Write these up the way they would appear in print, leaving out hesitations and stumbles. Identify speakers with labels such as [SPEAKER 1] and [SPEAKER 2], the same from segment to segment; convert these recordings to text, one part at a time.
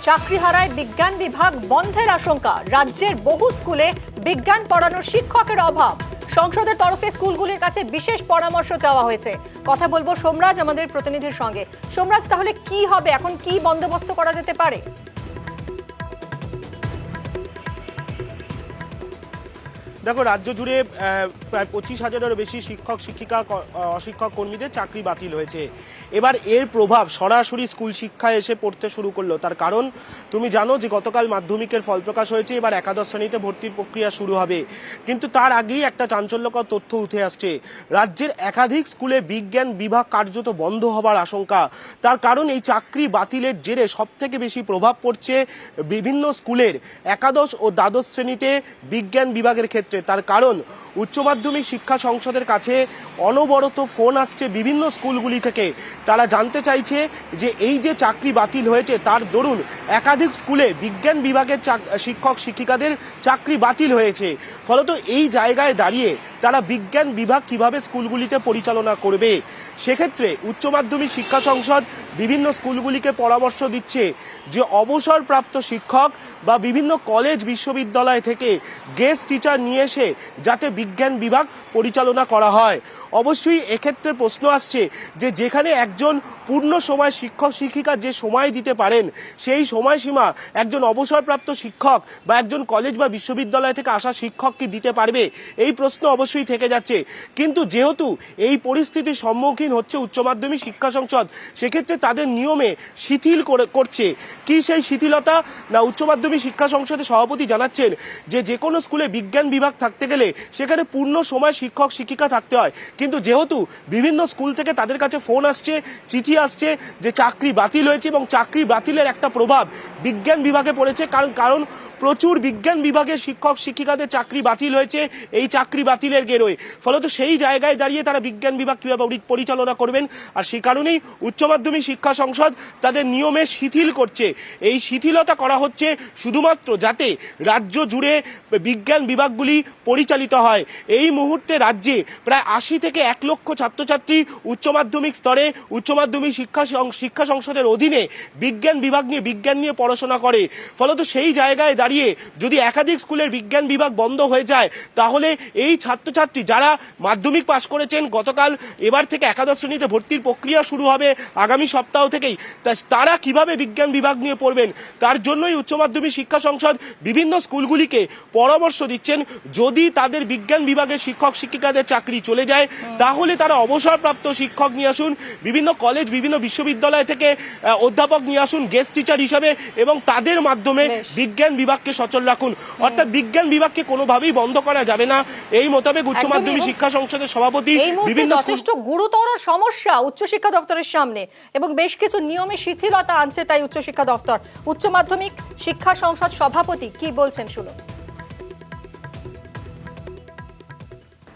[SPEAKER 1] চাকরি হারায় বিজ্ঞান বিভাগ বন্ধের আশঙ্কা। রাজ্যের বহু স্কুলে বিজ্ঞান পড়ানোর শিক্ষকের অভাব। সংসদের তরফে স্কুলগুলির কাছে বিশেষ পরামর্শ চাওয়া হয়েছে। কথা বলবো সোমরাজ আমাদের প্রতিনিধির সঙ্গে। সোমরাজ, তাহলে কি হবে এখন, কি বন্দোবস্ত করা যেতে পারে?
[SPEAKER 2] দেখো, রাজ্য জুড়ে প্রায় 25,000-এরও বেশি শিক্ষক শিক্ষিকা অশিক্ষক কর্মীদের চাকরি বাতিল হয়েছে। এবার এর প্রভাব সরাসরি স্কুল শিক্ষায় এসে পড়তে শুরু করলো। তার কারণ তুমি জানো যে গতকাল মাধ্যমিকের ফল প্রকাশ হয়েছে, এবার একাদশ শ্রেণীতে ভর্তির প্রক্রিয়া শুরু হবে। কিন্তু তার আগেই একটা চাঞ্চল্যকর তথ্য উঠে আসছে। রাজ্যের একাধিক স্কুলে বিজ্ঞান বিভাগ কার্যত বন্ধ হবার আশঙ্কা। তার কারণ এই চাকরি বাতিলের জেরে সবথেকে বেশি প্রভাব পড়ছে বিভিন্ন স্কুলের একাদশ ও দ্বাদশ শ্রেণীতে বিজ্ঞান বিভাগের ক্ষেত্রে। তার কারণ উচ্চ মাধ্যমিক শিক্ষা সংসদের কাছে অনবরত ফোন আসছে বিভিন্ন স্কুলগুলি থেকে। তারা জানতে চাইছে যে এই যে চাকরি বাতিল হয়েছে তার দরুন একাধিক স্কুলে বিজ্ঞান বিভাগের শিক্ষক শিক্ষিকাদের চাকরি বাতিল হয়েছে। ফলত এই জায়গায় দাঁড়িয়ে তারা বিজ্ঞান বিভাগ কিভাবে স্কুলগুলিতে পরিচালনা করবে, সেক্ষেত্রে উচ্চ মাধ্যমিক শিক্ষা সংসদ বিভিন্ন স্কুলগুলিকে পরামর্শ দিচ্ছে যে অবসরপ্রাপ্ত শিক্ষক বা বিভিন্ন কলেজ বিশ্ববিদ্যালয় থেকে গেস্ট টিচার নিয়ে এসে যাতে বিজ্ঞান বিভাগ পরিচালনা করা হয়। অবশ্যই এক্ষেত্রে প্রশ্ন আসছে যে যেখানে একজন পূর্ণ সময় শিক্ষক শিক্ষিকা যে সময় দিতে পারেন, সেই সময়সীমা একজন অবসরপ্রাপ্ত শিক্ষক বা একজন কলেজ বা বিশ্ববিদ্যালয় থেকে আসা শিক্ষক কি দিতে পারবে, এই প্রশ্ন অবশ্যই থেকে যাচ্ছে। কিন্তু যেহেতু এই পরিস্থিতির সম্মুখীন হচ্ছে উচ্চ মাধ্যমিক শিক্ষা সংসদ, সেক্ষেত্রে তাদের নিয়মে শিথিল করছে। কি সেই শিথিলতা? না, উচ্চ মাধ্যমিক শিক্ষা সংসদের সভাপতি জানাচ্ছেন যে কোনো স্কুলে বিজ্ঞান বিভাগ থাকতে গেলে সেখানে পূর্ণ সময় শিক্ষক শিক্ষিকা থাকতে হয়। কিন্তু যেহেতু বিভিন্ন স্কুল থেকে তাদের কাছে ফোন আসছে, চিঠি আসছে যে চাকরি বাতিল হয়েছে এবং চাকরি বাতিলের একটা প্রভাব বিজ্ঞান বিভাগে পড়েছে। কারণ প্রচুর বিজ্ঞান বিভাগের শিক্ষক শিক্ষিকাদের চাকরি বাতিল হয়েছে এই চাকরি বাতিলের গেরোয়। ফলত সেই জায়গায় দাঁড়িয়ে তারা বিজ্ঞান বিভাগ কীভাবে পরিচালনা করবেন, আর সেই কারণেই উচ্চ মাধ্যমিক শিক্ষা সংসদ তাদের নিয়মে শিথিল করছে। এই শিথিলতা করা হচ্ছে শুধুমাত্র যাতে রাজ্য জুড়ে বিজ্ঞান বিভাগগুলি পরিচালিত হয়। এই মুহূর্তে রাজ্যে প্রায় 80 থেকে 1 লক্ষ ছাত্রছাত্রী উচ্চ মাধ্যমিক স্তরে উচ্চ মাধ্যমিক শিক্ষা সংসদের অধীনে বিজ্ঞান বিভাগ নিয়ে বিজ্ঞান নিয়ে পড়াশোনা করে। ফলত সেই জায়গায় দাঁড়িয়ে যদি একাধিক স্কুলের বিজ্ঞান বিভাগ বন্ধ হয়ে যায়, তাহলে এই ছাত্রছাত্রী যারা মাধ্যমিক পাশ করেছেন গতকাল, এবার থেকে একাদশ শ্রেণীতে ভর্তির প্রক্রিয়া শুরু হবে আগামী সপ্তাহ থেকেই, তারা কিভাবে বিজ্ঞান বিভাগ নিয়ে পড়বেন? তার জন্যই উচ্চ মাধ্যমিক শিক্ষা সংসদ বিভিন্ন স্কুলগুলিকে পরামর্শ দিচ্ছেন যদি তাদের বিজ্ঞান বিভাগের শিক্ষক শিক্ষিকাদের চাকরি চলে যায়, তাহলে তারা অবসরপ্রাপ্ত শিক্ষক নিয়ে আসুন, বিভিন্ন কলেজ বিভিন্ন বিশ্ববিদ্যালয় থেকে অধ্যাপক নিয়ে আসুন গেস্ট টিচার হিসাবে, এবং তাদের মাধ্যমে বিজ্ঞান বিভাগকে সচল রাখুন। অর্থাৎ বিজ্ঞান বিভাগকে কোনোভাবেই বন্ধ করা যাবে না, এই মোতাবেক উচ্চ মাধ্যমিক শিক্ষা সংসদের সভাপতি বিভিন্ন
[SPEAKER 1] যথেষ্ট গুরুতর সমস্যা উচ্চশিক্ষা দপ্তরের সামনে এবং বেশ কিছু নিয়মে শিথিলতা আনছে তাই উচ্চশিক্ষা দপ্তর। উচ্চ মাধ্যমিক শিক্ষা সংসদ সভাপতি কি বলছেন শুনুন।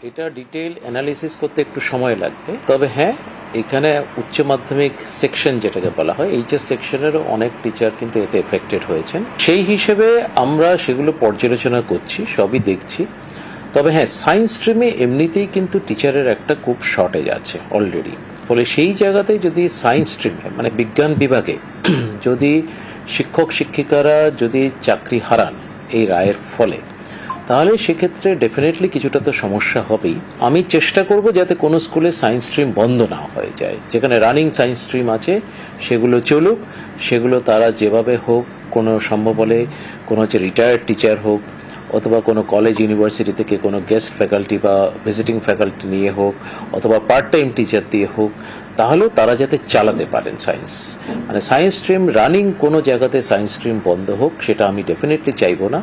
[SPEAKER 3] এটা ডিটেইল অ্যানালিসিস করতে একটু সময় লাগবে, তবে হ্যাঁ, এখানে উচ্চ মাধ্যমিক সেকশন যেটাকে বলা হয়, এইচএস সেকশনেরও অনেক টিচার কিন্তু এতে এফেক্টেড হয়েছেন। সেই হিসেবে আমরা সেগুলো পর্যালোচনা করছি, সবই দেখছি। তবে হ্যাঁ, সায়েন্স স্ট্রিমে এমনিতেই কিন্তু টিচারের একটা খুব শর্টেজ আছে অলরেডি। ফলে সেই জায়গাতে যদি সায়েন্স স্ট্রিমে মানে বিজ্ঞান বিভাগে যদি শিক্ষক শিক্ষিকারা যদি চাকরি হারান এই রায়ের ফলে, তাহলে সেক্ষেত্রে ডেফিনেটলি কিছুটা তো সমস্যা হবেই। আমি চেষ্টা করব যাতে কোনো স্কুলে সায়েন্স স্ট্রিম বন্ধ না হয়ে যায়। যেখানে রানিং সায়েন্স স্ট্রিম আছে সেগুলো চলুক, সেগুলো তারা যেভাবে হোক, কোনো সম্ভব হলে কোনো রিটায়ার্ড টিচার হোক অথবা কোনো কলেজ ইউনিভার্সিটি থেকে কোনো গেস্ট ফ্যাকাল্টি বা ভিজিটিং ফ্যাকাল্টি নিয়ে হোক অথবা পার্ট টাইম টিচার দিয়ে হোক, তাহলেও তারা যাতে চালাতে পারেন সায়েন্স, মানে সায়েন্স স্ট্রিম রানিং কোনো জায়গাতে সায়েন্স স্ট্রিম বন্ধ হোক সেটা আমি ডেফিনেটলি চাইবো না,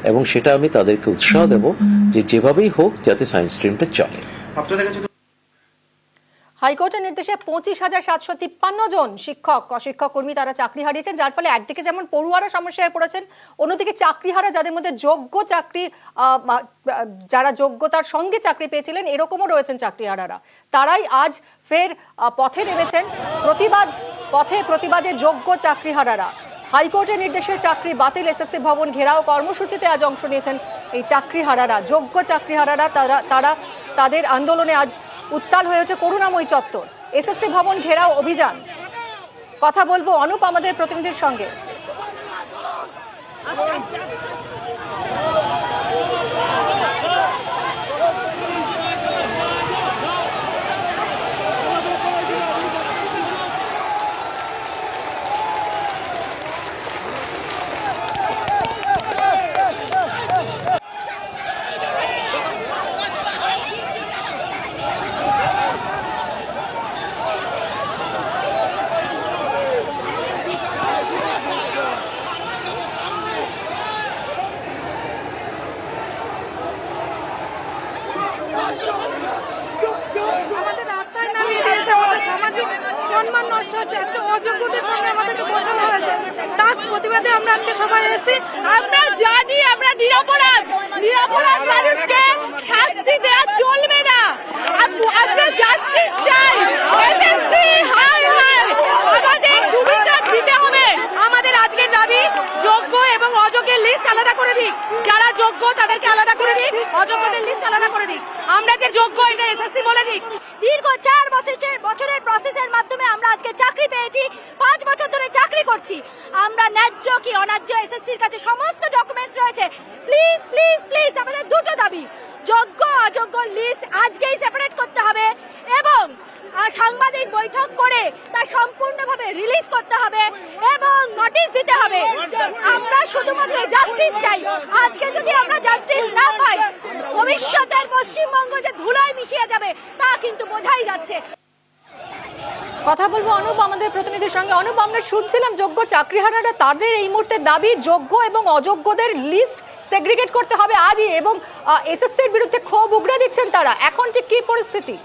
[SPEAKER 3] এবং সেটা আমি তাদেরকে উৎসাহ দেব যে যেভাবেই হোক যাতে সায়েন্স স্ট্রিমটা চলে।
[SPEAKER 1] হাইকোর্টের নির্দেশে 25,753 জন শিক্ষক অশিক্ষক কর্মী তারা চাকরি হারিয়েছেন, যার ফলে একদিকে যেমন পড়ুয়ারা সমস্যায় পড়েছেন, অন্যদিকে চাকরিহারা যাদের মধ্যে যোগ্য চাকরি যারা যোগ্যতার সঙ্গে চাকরি পেয়েছিলেন এরকমও রয়েছেন চাকরিহারারা, তারাই আজ ফের পথে নেমেছেন। প্রতিবাদে যোগ্য চাকরিহারারা হাইকোর্টের নির্দেশে চাকরি বাতিল এসএসসি ভবন ঘেরাও কর্মসূচিতে আজ অংশ নিয়েছেন এই চাকরিহারারা। যোগ্য চাকরিহারারা তারা তাদের আন্দোলনে আজ উত্তাল হয়েছে করুণাময়ী চত্বর। এসএসসি ভবন ঘেরাও অভিযান। কথা বলবো অনুপ আমাদের প্রতিনিধির সঙ্গে।
[SPEAKER 4] আমাদের রাস্তায় নামিয়ে দিয়েছে, আমাদের সামাজিক সম্মান নষ্ট হচ্ছে। আজকে অযোগ্যদের সঙ্গে আমাদেরকে বসানো হয়েছে, তার প্রতিবাদে আমরা আজকে সবাই এসেছি।
[SPEAKER 5] আমরা জানি আমরা নিরপরাধ মানুষকে শাস্তি দেওয়া চলবে না। আমরা জাস্টিস চাই। এসএসসি হাই হাই, আমাদের সুবিচার দিতে হবে।
[SPEAKER 4] আমাদের আজকের দাবি যোগ্য এবং অযোগ্যের লিস্ট আলাদা করে দিক। যারা যোগ্য তাদেরকে আলাদা করে দিক, অযোগ্যদের লিস্ট আলাদা করে দিক। আমরা যে যোগ্য এটা এসএসসি বলে দিক।
[SPEAKER 5] দীর্ঘ 4 বছরের প্রসেসের মাধ্যমে আমরা আজকে চাকরি পেয়েছি। 5 বছর ধরে চাকরি করছি। আমরা ন্যায্য কি অন্যায্য এসএসসির কাছে সমস্ত ডকুমেন্টস রয়েছে। প্লিজ প্লিজ প্লিজ আমাদের দুটো দাবি, যোগ্য অযোগ্য লিস্ট আজকেই সেপারেট করতে হবে এবং সাংবাদিক বৈঠক করে তা সম্পূর্ণভাবে রিলিজ করতে হবে এবং নোটিশ দিতে হবে। আমরা শুধুমাত্র জাস্টিস চাই। আজকে যদি আমরা জাস্টিস না পাই, ভবিষ্যতের পশ্চিমবঙ্গ যে ধুলায় মিশিয়ে যাবে তা কিন্তু বোঝাই যাচ্ছে।
[SPEAKER 1] কথা বলবো অনুপ আমাদের প্রতিনিধির সঙ্গে। অনুপ, আমরা শুনছিলাম যোগ্য চাকরিহারারা তাদের এই মুহূর্তে দাবি যোগ্য এবং অযোগ্যদের লিস্ট সেগ্রিগেট করতে হবে আজই, এবং এসএসসির বিরুদ্ধে ক্ষোভ উগড়ে দিচ্ছেন তারা। এখন ঠিক কি পরিস্থিতি?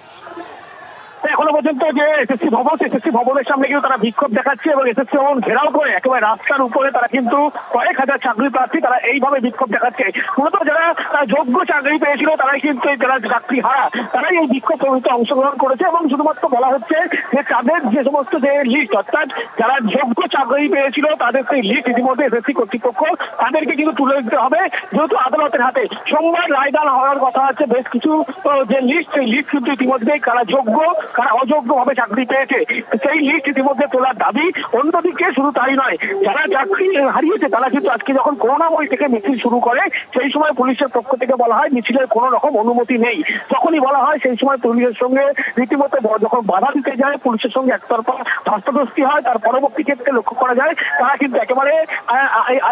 [SPEAKER 6] এখনো পর্যন্ত যে এসএসসি ভবনের সামনে কিন্তু তারা বিক্ষোভ দেখাচ্ছে এবং এসএসসি ভবন ঘেরাও করে একেবারে রাস্তার উপরে তারা কিন্তু কয়েক হাজার চাকরি প্রার্থী তারা এইভাবে বিক্ষোভ দেখাচ্ছে। মূলত যারা যোগ্য চাকরি পেয়েছিল তারাই কিন্তু যারা চাকরি হারা তারাই এই বিক্ষোভ কর্মীতে অংশগ্রহণ করেছে এবং শুধুমাত্র বলা হচ্ছে যে তাদের যে সমস্ত যে লিস্ট, অর্থাৎ যারা যোগ্য চাকরি পেয়েছিল তাদের সেই লিস্ট ইতিমধ্যে এসএসসি কর্তৃপক্ষ তাদেরকে কিন্তু তুলে দিতে হবে, যেহেতু আদালতের হাতে সোমবার রায়দান হওয়ার কথা আছে। বেশ কিছু যে লিস্ট, সেই লিস্ট কিন্তু ইতিমধ্যে কারা যোগ্য কারা অযোগ্যভাবে চাকরি পেয়েছে সেই লিস্ট ইতিমধ্যে তোলার দাবি। অন্যদিকে শুধু তাই নয়, যারা চাকরি হারিয়েছে তারা কিন্তু আজকে যখন করুণাময়ী থেকে মিছিল শুরু করে সেই সময় পুলিশের পক্ষ থেকে বলা হয় মিছিলের কোনো রকম অনুমতি নেই। যখনই বলা হয় সেই সময় পুলিশের সঙ্গে রীতিমতো যখন বাধা দিতে যায়, পুলিশের সঙ্গে একতরফা ধস্তাধস্তি হয়। তার পরবর্তী ক্ষেত্রে লক্ষ্য করা যায় তারা কিন্তু একেবারে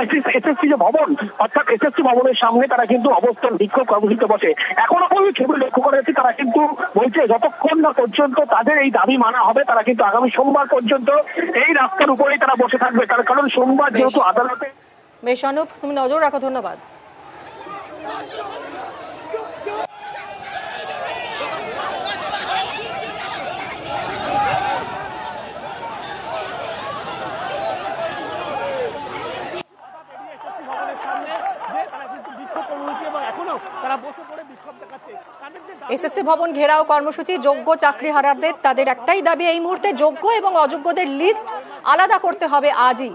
[SPEAKER 6] এসএসসি যে ভবন, অর্থাৎ এসএসসি ভবনের সামনে তারা কিন্তু অবস্থান বিক্ষোভ কর্মসূচিতে বসে। এখনো ওই ছবি লক্ষ্য করা যাচ্ছে তারা কিন্তু বলছে যতক্ষণ না পর্যন্ত তাদের এই দাবি মানা হবে তারা কিন্তু আগামী সোমবার পর্যন্ত এই রাস্তার উপরেই তারা বসে থাকবে। তার কারণ সোমবার যেহেতু আদালতে।
[SPEAKER 1] বেশ অনুপ, তুমি নজর রাখো। ধন্যবাদ। এসএসসি ভবন ঘেরাও কর্মসূচি, যোগ্য চাকরিহারাদের তাদের একটাই দাবি এই মুহূর্তে যোগ্য এবং অযোগ্যদের লিস্ট আলাদা করতে হবে আজই।